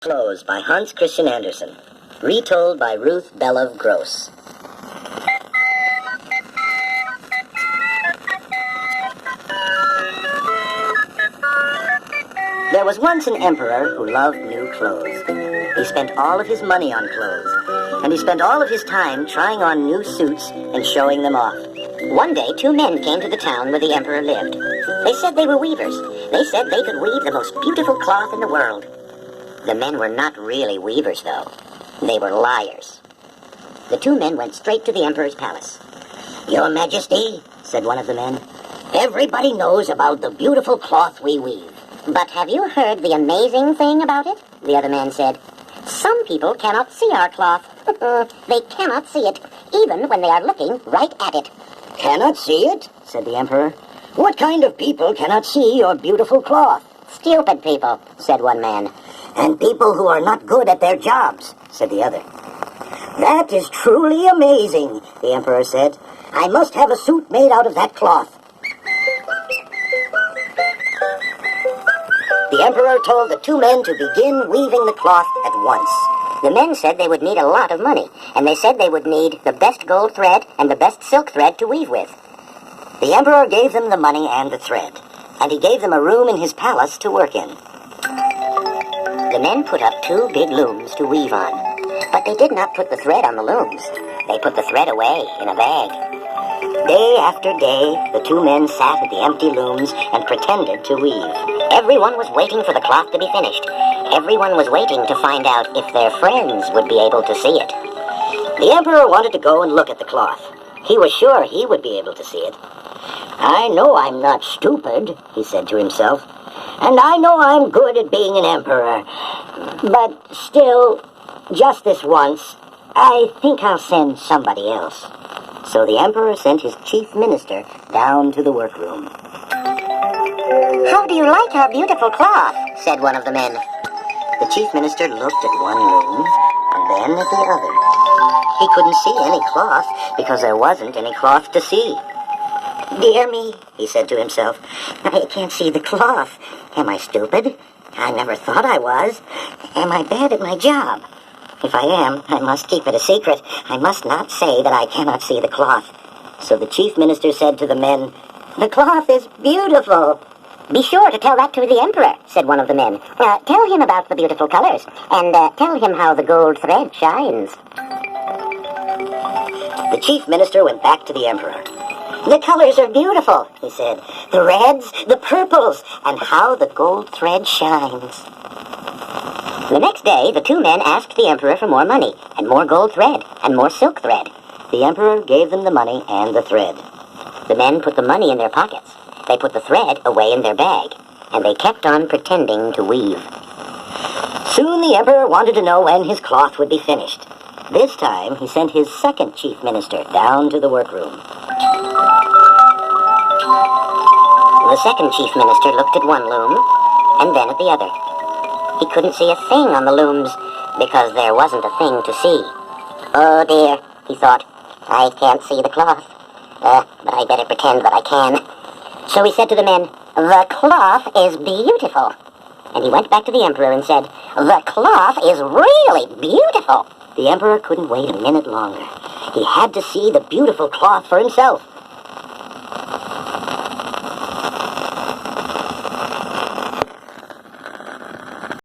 Clothes by Hans Christian Andersen. Retold by Ruth Belov Gross. There was once an emperor who loved new clothes. He spent all of his money on clothes, and he spent all of his time trying on new suits and showing them off. One day, two men came to the town where the emperor lived. They said they were weavers. They said they could weave the most beautiful cloth in the world. The men were not really weavers, though. They were liars. The two men went straight to the emperor's palace. "Your Majesty," said one of the men, "everybody knows about the beautiful cloth we weave. But have you heard the amazing thing about it?" The other man said. "Some people cannot see our cloth. They cannot see it, even when they are looking right at it." "Cannot see it?" said the emperor. "What kind of people cannot see your beautiful cloth?" "Stupid people," said one man. "And people who are not good at their jobs," said the other. "That is truly amazing," the emperor said. "I must have a suit made out of that cloth." The emperor told the two men to begin weaving the cloth at once. The men said they would need a lot of money, and they said they would need the best gold thread and the best silk thread to weave with. The emperor gave them the money and the thread, and he gave them a room in his palace to work in. The men put up two big looms to weave on, but they did not put the thread on the looms. They put the thread away in a bag. Day after day, the two men sat at the empty looms and pretended to weave. Everyone was waiting for the cloth to be finished. Everyone was waiting to find out if their friends would be able to see it. The emperor wanted to go and look at the cloth. He was sure he would be able to see it. "I know I'm not stupid," he said to himself, "and I know I'm good at being an emperor. But still, just this once, I think I'll send somebody else." So the emperor sent his chief minister down to the workroom. "How do you like our beautiful cloth?" said one of the men. The chief minister looked at one loom and then at the other. He couldn't see any cloth because there wasn't any cloth to see. "Dear me," he said to himself, "I can't see the cloth. Am I stupid? I never thought I was. Am I bad at my job? If I am, I must keep it a secret. I must not say that I cannot see the cloth." So the chief minister said to the men, "The cloth is beautiful." "Be sure to tell that to the emperor," said one of the men. "Tell him about the beautiful colors, and tell him how the gold thread shines." The chief minister went back to the emperor. "The colors are beautiful," he said. "The reds, the purples, and how the gold thread shines." The next day, the two men asked the emperor for more money, and more gold thread, and more silk thread. The emperor gave them the money and the thread. The men put the money in their pockets. They put the thread away in their bag, and they kept on pretending to weave. Soon the emperor wanted to know when his cloth would be finished. This time, he sent his second chief minister down to the workroom. The second chief minister looked at one loom, and then at the other. He couldn't see a thing on the looms, because there wasn't a thing to see. "Oh dear," he thought, "I can't see the cloth. But I better pretend that I can." So he said to the men, "The cloth is beautiful." And he went back to the emperor and said, "The cloth is really beautiful." The emperor couldn't wait a minute longer. He had to see the beautiful cloth for himself.